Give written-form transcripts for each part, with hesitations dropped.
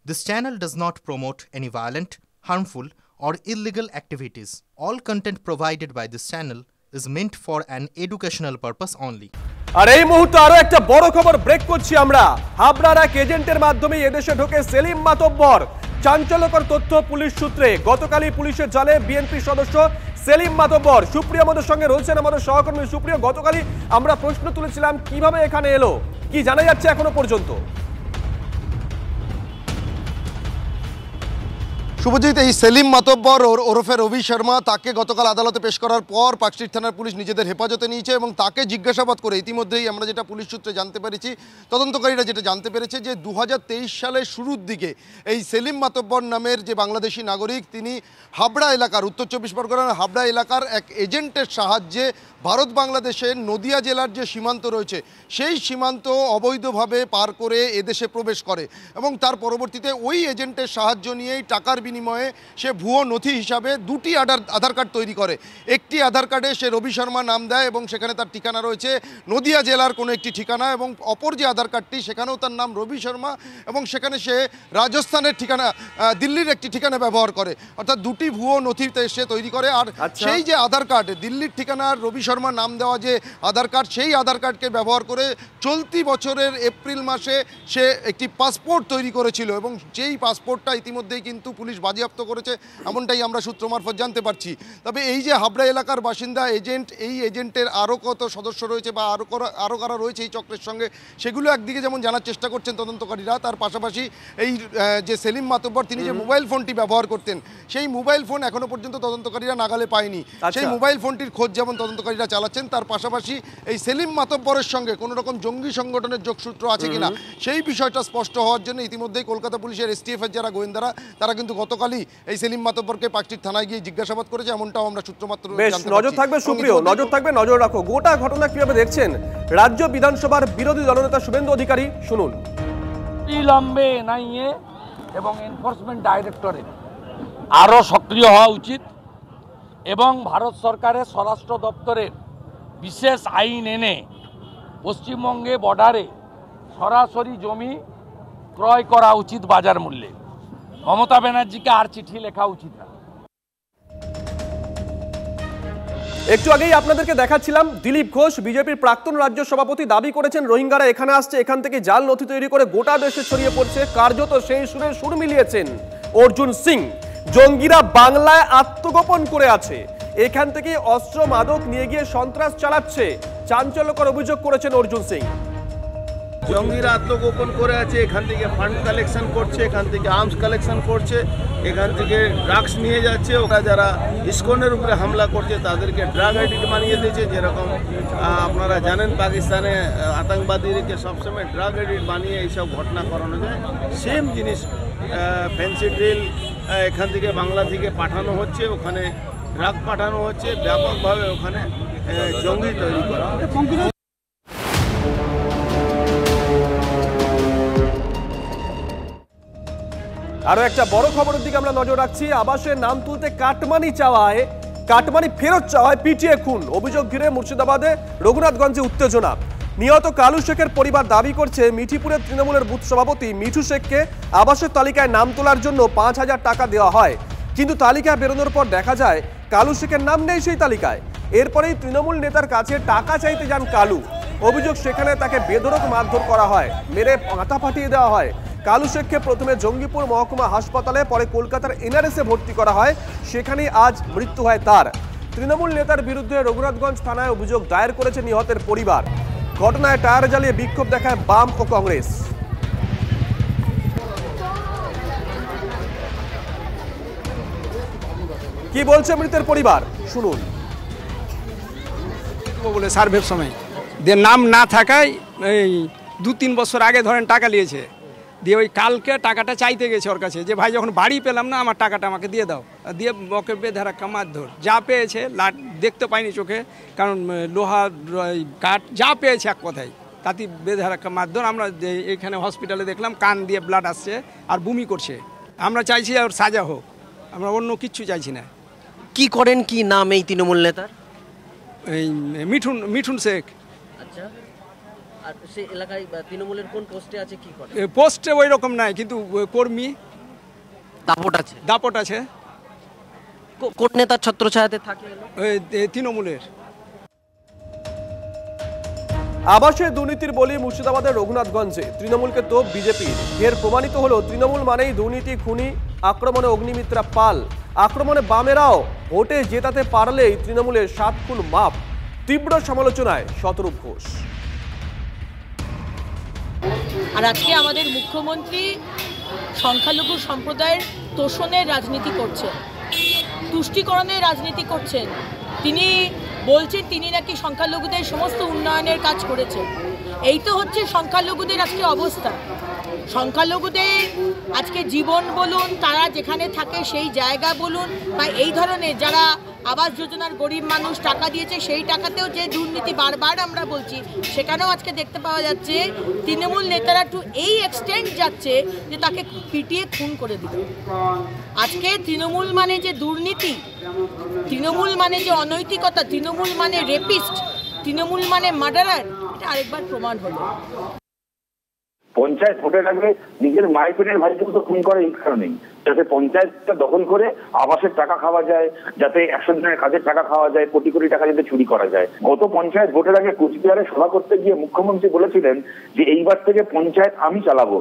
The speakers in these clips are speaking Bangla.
This channel does not promote any violent, harmful, or illegal activities. All content provided by this channel is meant for an educational purpose only. আর এই মুহূর্তে আরো একটা বড় খবর ব্রেক করছি আমরা। হাবড়ার এক এজেন্টের মাধ্যমে এদেশে ঢোকে সেলিম মাতব্বর। চাঞ্চল্যকর তথ্য পুলিশ সূত্রে। গতকালই পুলিশের জালে বিএনপি সদস্য সেলিম মাতব্বর। সুপ্রিয় আমাদের সঙ্গে রয়েছেন আমাদের সহকর্মী সুপ্রিয়। গতকালই আমরা প্রশ্ন তুলেছিলাম কিভাবে এখানে এলো, কি জানা যাচ্ছে এখনো পর্যন্ত? শুভজিৎ, এই সেলিম মাতব্বর ওরফে রবি শর্মা, তাকে গতকাল আদালতে পেশ করার পর পার্কস্ট্রিট থানার পুলিশ নিজেদের হেফাজতে নিয়েছে এবং তাকে জিজ্ঞাসাবাদ করে ইতিমধ্যেই আমরা যেটা পুলিশ সূত্রে জানতে পেরেছি, তদন্তকারীরা যেটা জানতে পেরেছে যে 2023 সালের শুরুর দিকে এই সেলিম মাতব্বর নামের যে বাংলাদেশি নাগরিক, তিনি হাবড়া এলাকার, উত্তর 24 পরগনার হাবড়া এলাকার এক এজেন্টের সাহায্যে ভারত বাংলাদেশের নদিয়া জেলার যে সীমান্ত রয়েছে সেই সীমান্ত অবৈধভাবে পার করে এদেশে প্রবেশ করে এবং তার পরবর্তীতে ওই এজেন্টের সাহায্য নিয়েই টাকার বিনিময়ে সে ভুয়ো নথি হিসাবে দুটি আধার কার্ড তৈরি করে। একটি আধার কার্ডে সে রবি শর্মা নাম দেয় এবং সেখানে তার ঠিকানা রয়েছে নদিয়া জেলার কোনো একটি ঠিকানা, এবং অপর যে আধার কার্ডটি সেখানেও তার নাম রবি শর্মা এবং সেখানে সে রাজস্থানের ঠিকানা, দিল্লির একটি ঠিকানা ব্যবহার করে। অর্থাৎ দুটি ভুয়ো নথিতে সে তৈরি করে। আর সেই যে আধার কার্ড, দিল্লির ঠিকানার রবি শর্মা নাম দেওয়া যে আধার কার্ড, সেই আধার কার্ডকে ব্যবহার করে চলতি বছরের এপ্রিল মাসে সে একটি পাসপোর্ট তৈরি করেছিল এবং যেই পাসপোর্টটা ইতিমধ্যেই কিন্তু পুলিশ বাজেয়াপ্ত করেছে, এমনটাই আমরা সূত্র মারফত জানতে পারছি। তবে এই যে হাবড়া এলাকার বাসিন্দা এজেন্ট, এই এজেন্টের আরও কত সদস্য রয়েছে বা আরও কারা রয়েছে এই চক্রের সঙ্গে, সেগুলো একদিকে যেমন জানার চেষ্টা করছেন তদন্তকারীরা, তার পাশাপাশি এই যে সেলিম মাতব্বর তিনি যে মোবাইল ফোনটি ব্যবহার করতেন, সেই মোবাইল ফোন এখনো পর্যন্ত তদন্তকারীরা নাগালে পায়নি। সেই মোবাইল ফোনটির খোঁজ যেমন তদন্তকারীরা চালাচ্ছেন, তার পাশাপাশি এই সেলিম মাতব্বরের সঙ্গে কোনো রকম জঙ্গি সংগঠনের যোগসূত্র আছে কিনা সেই বিষয়টা স্পষ্ট হওয়ার জন্য ইতিমধ্যেই কলকাতা পুলিশের এসটিএফের যারা গোয়েন্দারা, তারা কিন্তু গতকালই এই সেলিম মাতব্বরকে পার্কস্ট্রিট থানায় গিয়ে জিজ্ঞাসাবাদ করেছে, এমনটাও আমরা সূত্রমাত্র জানতে পারছি। নজর থাকবে সুপ্রিয়, নজর থাকবে, নজর রাখো। গোটা ঘটনা কিভাবে দেখছেন রাজ্য বিধানসভার বিরোধী দলনেতা শুভেন্দু অধিকারী, শুনুন। বিলম্বে এনআইএ এবং এনফোর্সমেন্ট ডাইরেক্টরেট আরও সক্রিয় হওয়া উচিত এবং ভারত সরকারের স্বরাষ্ট্র দপ্তরের বিশেষ আইন এনে পশ্চিমবঙ্গে বর্ডারে সরাসরি জমি ক্রয় করা উচিত বাজার মূল্যে। মমতা ব্যানার্জিকে আর চিঠি লেখা উচিত না। একটু আগেই আপনাদেরকে দেখাচ্ছিলাম দিলীপ ঘোষ, বিজেপির প্রাক্তন রাজ্য সভাপতি, দাবি করেছেন রোহিঙ্গারা এখানে আসছে, এখান থেকে জাল নথি তৈরি করে গোটা দেশে ছড়িয়ে পড়ছে। কার্যত সেই সুরে সুর মিলিয়েছেন অর্জুন সিং। জঙ্গিরা বাংলায় আত্মগোপন করে আছে, এখান থেকে অস্ত্র মাদক নিয়ে গিয়ে সন্ত্রাস চালাচ্ছে, চাঞ্চল্যকর অভিযোগ করেছেন অর্জুন সিং। জঙ্গিরা আত্মগোপন করে আছে, এখান থেকে ফান্ড কালেকশন করছে, এখান থেকে আর্মস কালেকশন করছে, এখান থেকে ড্রাগস নিয়ে যাচ্ছে। ওরা যারা ইসকনের উপরে হামলা করছে তাদেরকে ড্রাগ এডিক্ট বানিয়ে দিয়েছে। যেরকম আপনারা জানেন পাকিস্তানে আতঙ্কবাদীদেরকে সবসময় ড্রাগ এডিক্ট বানিয়ে এইসব ঘটনা করানো যায়। সেম জিনিস ফ্যান্সি ড্রিল এখান থেকে বাংলা থেকে পাঠানো হচ্ছে, ওখানে ড্রাগ পাঠানো হচ্ছে, ব্যাপকভাবে ওখানে জঙ্গি তৈরি করা হচ্ছে। আরো একটা বড় খবরের দিকে আমরা নজর রাখছি। আবাসের নাম তুলতে কাটমানি ফেরত চাওয়ায় পিটিয়ে খুন, অভিযোগ ঘিরে মুর্শিদাবাদে রঘুনাথগঞ্জে উত্তেজনা। নিহত কালু শেখের পরিবার দাবি করছে মিঠিপুরের তৃণমূলের বুথ সভাপতি মিঠু শেখকে আবাসের তালিকায় নাম তোলার জন্য 5,000 টাকা দেওয়া হয়, কিন্তু তালিকা বেরোনোর পর দেখা যায় কালু শেখের নাম নেই সেই তালিকায়। এরপরেই তৃণমূল নেতার কাছে টাকা চাইতে যান কালু। অভিযোগ সেখানে তাকে বেধড়ক মারধর করা হয়, মেরে মাথা ফাটিয়ে দেওয়া হয়। কালু শেখকে প্রথমে জঙ্গিপুর মহকুমা হাসপাতালে, পরে কলকাতার এনআরএসে ভর্তি করা হয়, সেখানেই আজ মৃত্যু হয় তার। তৃণমূল নেতার বিরুদ্ধে রঘুনাথগঞ্জ থানায় অভিযোগ দায়ের করেছে নিহতের পরিবার। ঘটনায় টায়ার জ্বালিয়ে বিক্ষোভ দেখায় বাম ও কংগ্রেস। কি বলছে মৃতের পরিবার, শুনুন। বলে সার্ভের সময় দিয়ে নাম না থাকায় এই 2-3 বছর আগে ধরেন টাকা নিয়েছে, দিয়ে ওই কালকে টাকাটা চাইতে গেছে ওর কাছে, যে ভাই যখন বাড়ি পেলাম না আমার টাকাটা আমাকে দিয়ে দাও, দিয়ে ওকে বেধারাক্কা মারধর। যা পেয়েছে দেখতে পাইনি চোখে, কারণ লোহা কাঠ যা পেয়েছে এক কথায় তাতে বেধারাক্কা মারধর। আমরা এখানে হসপিটালে দেখলাম কান দিয়ে ব্লাড আসছে আর বমি করছে। আমরা চাইছি ওর সাজা হোক, আমরা অন্য কিচ্ছু চাইছি না। কি করেন, কি নাম এই তৃণমূল নেতার? এই মিঠুন শেখ। আচ্ছা, আর সে এলাকায় তৃণমূলের কোন পোস্টে আছে, কি করে? পোস্টে ওই রকম নাই, কিন্তু কর্মী দাপট আছে। কোন নেতার ছত্রছায়াতে থাকে? তৃণমূলের। আবাসের দুর্নীতির বলি মুর্শিদাবাদের রঘুনাথগঞ্জে তৃণমূলকে তোপ বিজেপির। এর প্রমাণিত হলো তৃণমূল মানেই দুর্নীতি, খুনি, আক্রমণে অগ্নিমিত্রা পাল। আক্রমণে বামেরাও ভোটে জেতাতে পারলেই তৃণমূলের 7 খুন মাপ। তীব্র সমালোচনায় শতরূপ ঘোষ। আর আজকে আমাদের মুখ্যমন্ত্রী সংখ্যালঘু সম্প্রদায়ের তোষণের রাজনীতি করছেন, তুষ্টিকরণের রাজনীতি করছেন। তিনি বলছেন তিনি নাকি সংখ্যালঘুদের সমস্ত উন্নয়নের কাজ করেছেন। এই তো হচ্ছে সংখ্যালঘুদের আজকে অবস্থা। সংখ্যালঘুদের আজকে জীবন বলুন, তারা যেখানে থাকে সেই জায়গা বলুন, বা এই ধরনের যারা আবাস যোজনার গরিব মানুষ টাকা দিয়েছে সেই টাকাতেও যে দুর্নীতি বারবার আমরা বলছি, সেখানেও আজকে দেখতে পাওয়া যাচ্ছে তৃণমূল নেতারা টু এই এক্সটেন্ট যাচ্ছে যে তাকে পিটিয়ে খুন করে দিল। আজকে তৃণমূল মানে যে দুর্নীতি, তৃণমূল মানে যে অনৈতিকতা, তৃণমূল মানে রেপিস্ট, তৃণমূল মানে মার্ডারার, এটা আরেকবার প্রমাণ হলো। পঞ্চায়েত ভোটের আগে নিজের মায়ের পেটের ভাইকে তো খুন করে এই কারণেই, যাতে পঞ্চায়েতটা দখল করে আবাসের টাকা খাওয়া যায়, যাতে 100 দিনের কাজের টাকা খাওয়া যায়, কোটি কোটি টাকা যাতে চুরি করা যায়। গত পঞ্চায়েত ভোটের আগে কুচবিহারে সভা করতে গিয়ে মুখ্যমন্ত্রী বলেছিলেন যে এইবার থেকে পঞ্চায়েত আমি চালাবো,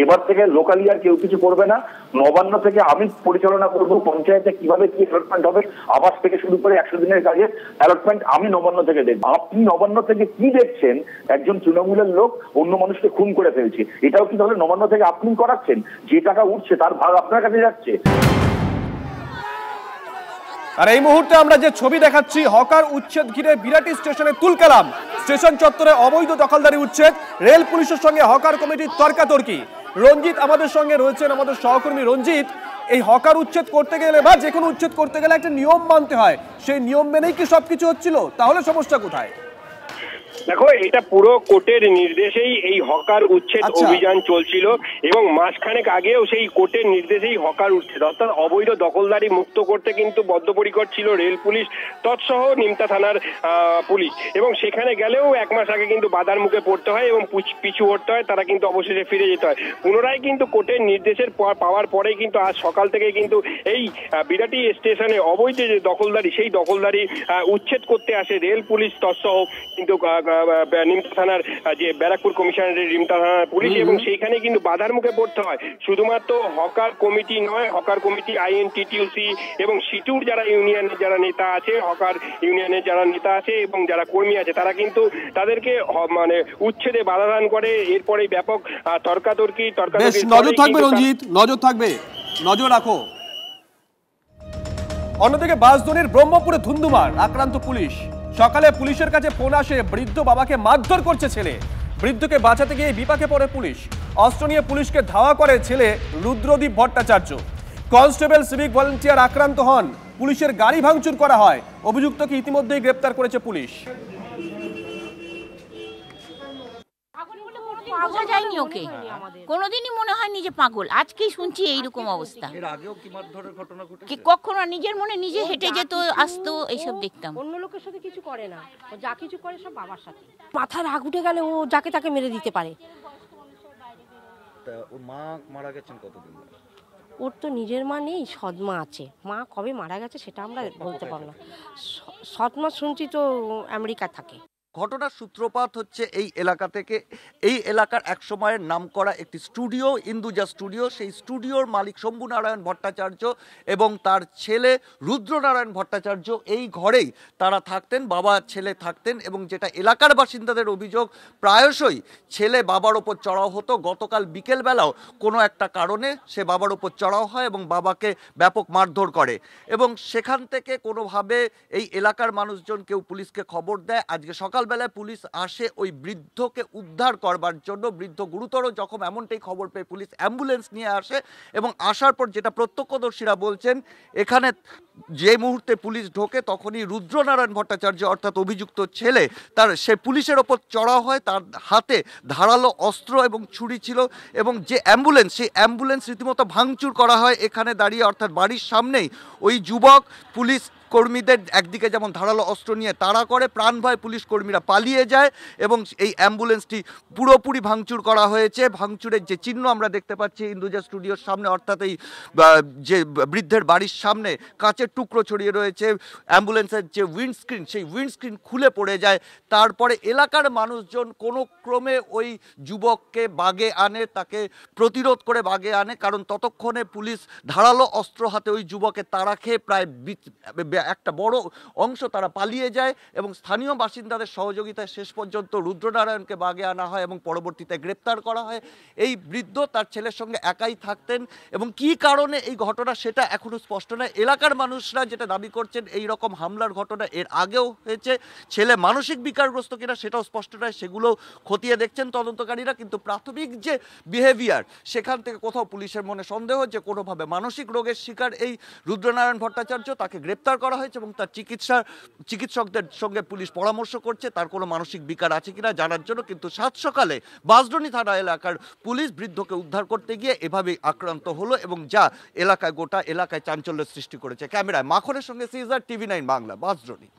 এবার থেকে লোকালি আর কেউ কিছু করবে না, নবান্ন থেকে আমি পরিচালনা করব, পঞ্চায়েতে কিভাবে কি অ্যালটমেন্ট হবে, আবাস থেকে শুরু করে 100 দিনের কাজের অ্যালটমেন্ট আমি নবান্ন থেকে দেখবো। আপনি নবান্ন থেকে কি দেখছেন? একজন তৃণমূলের লোক অন্য মানুষকে খুন করে ফেলছে, এটাও কি তাহলে নবান্ন থেকে আপনি করাচ্ছেন? যে টাকা উঠছে তার ভাগ আপনার কাছে যাচ্ছে। আর এই মুহূর্তে আমরা যে ছবি দেখাচ্ছি, হকার উচ্ছেদ ঘিরে বিরাটি স্টেশনে তুলকালাম। স্টেশন চত্বরে অবৈধ দখলদারি উচ্ছেদ, রেল পুলিশের সঙ্গে হকার কমিটির তর্কাতর্কি। রঞ্জিত আমাদের সঙ্গে রয়েছেন, আমাদের সহকর্মী রঞ্জিত। এই হকার উচ্ছেদ করতে গেলে বা যে কোনো উচ্ছেদ করতে গেলে একটা নিয়ম মানতে হয়, সেই নিয়ম মেনেই কি সবকিছু হচ্ছিল? তাহলে সমস্যা কোথায়? দেখো, এটা পুরো কোর্টের নির্দেশেই এই হকার উচ্ছেদ অভিযান চলছিল এবং মাসখানেক আগেও সেই কোর্টের নির্দেশেই হকার উচ্ছেদ অর্থাৎ অবৈধ দখলদারি মুক্ত করতে কিন্তু বদ্ধপরিকর ছিল রেল পুলিশ তৎসহ নিমতা থানার পুলিশ। এবং সেখানে গেলেও 1 মাস আগে কিন্তু বাধার মুখে পড়তে হয় এবং পিছু হটতে হয়, তারা কিন্তু অবশেষে ফিরে যেতে হয়। পুনরায় কিন্তু কোর্টের নির্দেশের পাওয়ার পরেই কিন্তু আজ সকাল থেকে কিন্তু এই বিরাটি স্টেশনে অবৈধ যে দখলদারি, সেই দখলদারি উচ্ছেদ করতে আসে রেল পুলিশ তৎসহ কিন্তু নিমতা থানার যে ব্যারাকপুর কমিশনারের নিমতা থানার পুলিশ। এবং সেইখানে কিন্তু বাধার মুখে পড়তে হয়। শুধুমাত্র হকার কমিটি নয়, হকার কমিটি, আইএনটিটিউসি এবং সিটুর যারা ইউনিয়নের যারা নেতা আছে, হকার ইউনিয়নের যারা নেতা আছে এবং যারা কর্মী আছে, তারা কিন্তু তাদেরকে মানে উচ্ছেদে বাধা দান করে। এরপরে ব্যাপক তর্কাতর্কি। নজর থাকবে রঞ্জিত, নজর থাকবে, নজর রাখো। অন্যদিকে বাসদনির ব্রহ্মপুরে ধুন্ধুমার, আক্রান্ত পুলিশ। সকালে পুলিশের কাছে ফোন আসে বৃদ্ধ বাবাকে মারধর করছে ছেলে। বৃদ্ধকে বাঁচাতে গিয়ে বিপাকে পড়ে পুলিশ। অস্ত্র নিয়ে পুলিশকে ধাওয়া করে ছেলে Rudradip Bhattacharya. Constable civic volunteer আক্রান্ত হন, পুলিশের গাড়ি ভাঙচুর করা হয়। অভিযুক্তকে ইতিমধ্যেই গ্রেপ্তার করেছে পুলিশ। পাগল যায়নি ওকে, কোনোদিনই মনে হয়নি যে পাগল। আজকেই শুনছি এইরকম অবস্থা। কখনো নিজের মনে নিজে হেঁটে যেত, আসতো, এইসব দেখতাম। অন্য লোকের সাথে কিছু করে না, ও যা কিছু করে সব বাবার সাথে। মাথায় রাগ উঠে গেলে ও যাকে তাকে মেরে দিতে পারে। ওর মা মারা গেছেন কতদিন? ওর তো নিজের মা নেই, সৎমা আছে। মা কবে মারা গেছে সেটা আমরা বলতে পারবো না। সৎমা শুনছি তো আমেরিকা থাকে। ঘটনার সূত্রপাত হচ্ছে এই এলাকা থেকে। এই এলাকার এক সময়ের নামকরা একটি স্টুডিও, ইন্দুজা স্টুডিও, সেই স্টুডিওর মালিক শম্ভু নারায়ণ ভট্টাচার্য এবং তার ছেলে রুদ্রনারায়ণ ভট্টাচার্য এই ঘরেই তারা থাকতেন, বাবা ছেলে থাকতেন। এবং যেটা এলাকার বাসিন্দাদের অভিযোগ, প্রায়শই ছেলে বাবার ওপর চড়াও হতো। গতকাল বিকেলবেলাও কোনো একটা কারণে সে বাবার ওপর চড়াও হয় এবং বাবাকে ব্যাপক মারধর করে। এবং সেখান থেকে কোনোভাবে এই এলাকার মানুষজন কেউ পুলিশকে খবর দেয়। আজকে সকালবেলায় পুলিশ আসে ওই বৃদ্ধকে উদ্ধার করবার জন্য। বৃদ্ধ গুরুতর জখম, এমনটাই খবর পেয়ে পুলিশ অ্যাম্বুলেন্স নিয়ে আসে। এবং আসার পর যেটা প্রত্যক্ষদর্শীরা বলছেন, এখানে যে মুহূর্তে পুলিশ ঢোকে তখনই রুদ্রনারায়ণ ভট্টাচার্য অর্থাৎ অভিযুক্ত ছেলে, তার সে পুলিশের ওপর চড়া হয়। তার হাতে ধারালো অস্ত্র এবং ছুরি ছিল এবং যে অ্যাম্বুলেন্স, সেই অ্যাম্বুলেন্স রীতিমতো ভাঙচুর করা হয় এখানে দাঁড়িয়ে, অর্থাৎ বাড়ির সামনেই। ওই যুবক পুলিশ কর্মীদের একদিকে যেমন ধারালো অস্ত্র নিয়ে তাড়া করে, প্রাণভয় পুলিশ কর্মীরা পালিয়ে যায় এবং এই অ্যাম্বুলেন্সটি পুরোপুরি ভাঙচুর করা হয়েছে। ভাঙচুরের যে চিহ্ন আমরা দেখতে পাচ্ছি ইন্দুজা স্টুডিওর সামনে, অর্থাৎ এই যে বৃদ্ধের বাড়ির সামনে কাঁচের টুকরো ছড়িয়ে রয়েছে। অ্যাম্বুলেন্সের যে উইন্ডস্ক্রিন, সেই উইন্ডস্ক্রিন খুলে পড়ে যায়। তারপরে এলাকার মানুষজন কোনো ক্রমে ওই যুবককে বাগে আনে, তাকে প্রতিরোধ করে বাগে আনে, কারণ ততক্ষণে পুলিশ ধারালো অস্ত্র হাতে ওই যুবকের তাড়া খেয়ে প্রায় একটা বড় অংশ তারা পালিয়ে যায় এবং স্থানীয় বাসিন্দাদের সহযোগিতায় শেষ পর্যন্ত রুদ্রনারায়ণকে বাগে আনা হয় এবং পরবর্তীতে গ্রেপ্তার করা হয়। এই বৃদ্ধ তার ছেলের সঙ্গে একাই থাকতেন এবং কি কারণে এই ঘটনা সেটা এখনো স্পষ্ট নয়। এলাকার মানুষরা যেটা দাবি করছেন, এই রকম হামলার ঘটনা এর আগেও হয়েছে, ছেলে মানসিক বিকারগ্রস্ত কিনা সেটাও স্পষ্ট নয়, সেগুলো খতিয়ে দেখছেন তদন্তকারীরা। কিন্তু প্রাথমিক যে বিহেভিয়ার, সেখান থেকে কোথাও পুলিশের মনে সন্দেহ যে কোনোভাবে মানসিক রোগের শিকার এই রুদ্রনারায়ণ ভট্টাচার্য, তাকে গ্রেপ্তার করা হয়েছে এবং তার চিকিৎসকদের সঙ্গে পুলিশ পরামর্শ করছে তার কোনো মানসিক বিকার আছে কিনা জানার জন্য। কিন্তু সাত সকালে বাঁশডনি থানা এলাকার পুলিশ বৃদ্ধকে উদ্ধার করতে গিয়ে এভাবেই আক্রান্ত হলো এবং যা গোটা এলাকায় চাঞ্চল্যের সৃষ্টি করেছে। ক্যামেরায় মাখনের সঙ্গে সিজার, TV9 বাংলা, বাঁশডনি।